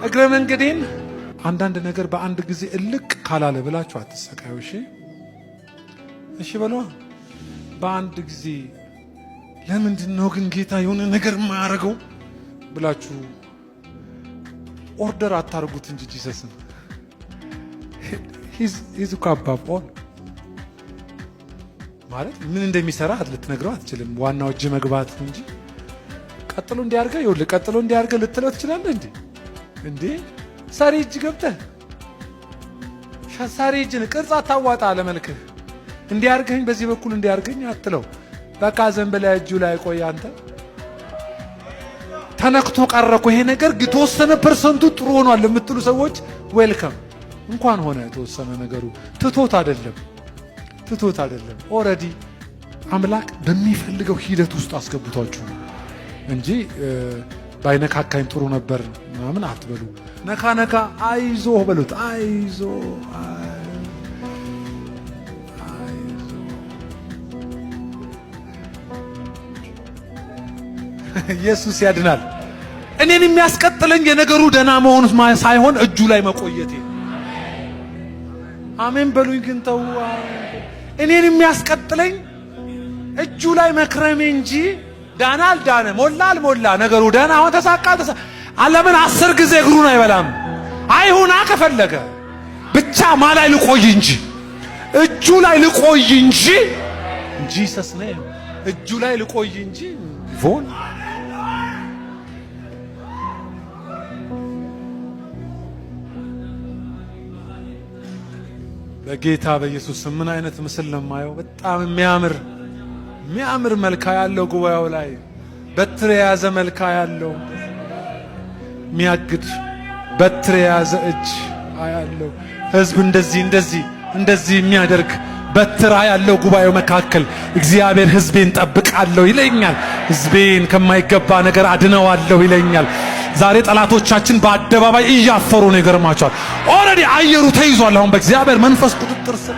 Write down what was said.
እግረ መንገዴን አንዳንድ ነገር በአንድ ጊዜ እልቅ ካላለ ብላችሁ አትሰቃዩ። እሺ በሏ። በአንድ ጊዜ ለምንድን ነው ግን ጌታ የሆነ ነገር የማያደርገው ብላችሁ ኦርደር አታርጉት እንጂ ጂሰስን ሂዝ እኮ አባባ ማለት ምን እንደሚሰራ ልትነግረው አትችልም። ዋናው እጅ መግባት እንጂ ቀጥሎ እንዲያርገ ይኸውልህ ቀጥሎ እንዲያርገ ልትለው ትችላለህ እንዴ ሳሪ እጅ ገብተህ ሳሪ እጅን ቅርጽ አታዋጣ ለመልክህ እንዲያርገኝ በዚህ በኩል እንዲያርገኝ አትለው። በቃ ዘንበላ እጁ ላይ ቆይ። አንተ ተነክቶ ቀረኩ ይሄ ነገር የተወሰነ ፐርሰንቱ ጥሩ ሆኗል ለምትሉ ሰዎች ዌልካም። እንኳን ሆነ የተወሰነ ነገሩ ትቶት አይደለም ኦሬዲ አምላክ በሚፈልገው ሂደት ውስጥ አስገብቷችሁ እንጂ ባይነካካኝ ጥሩ ነበር ምናምን አትበሉ። ነካ አይዞ በሉት። አይዞ ኢየሱስ ያድናል። እኔን የሚያስቀጥለኝ የነገሩ ደና መሆኑ ሳይሆን እጁ ላይ መቆየቴ። አሜን በሉኝ። ግን ተው፣ እኔን የሚያስቀጥለኝ እጁ ላይ መክረሜ እንጂ ዳና አልዳነ ሞላ አልሞላ ነገሩ ደና አሁን ተሳካ አለምን 10 ጊዜ እግሩን አይበላም። አይሁና ከፈለገ ብቻ ማላይ ልቆይ እንጂ እጁ ላይ ልቆይ እንጂ ጂሰስ ነኝ እጁ ላይ ልቆይ እንጂ ቮን በጌታ በኢየሱስ ምን አይነት ምስል ነው የማየው? በጣም የሚያምር መልካ ያለው ጉባኤው ላይ በትር የያዘ መልካ ያለው ሚያግድ በትር የያዘ እጅ ያለው ህዝብ እንደዚህ የሚያደርግ በትር ያለው ጉባኤው መካከል እግዚአብሔር ህዝቤን ጠብቃለሁ ይለኛል። ህዝቤን ከማይገባ ነገር አድነዋለሁ ይለኛል። ዛሬ ጠላቶቻችን በአደባባይ እያፈሩ ነው። ይገርማቸዋል። ኦሬዲ አየሩ ተይዟል። አሁን በእግዚአብሔር መንፈስ ቁጥጥር ስር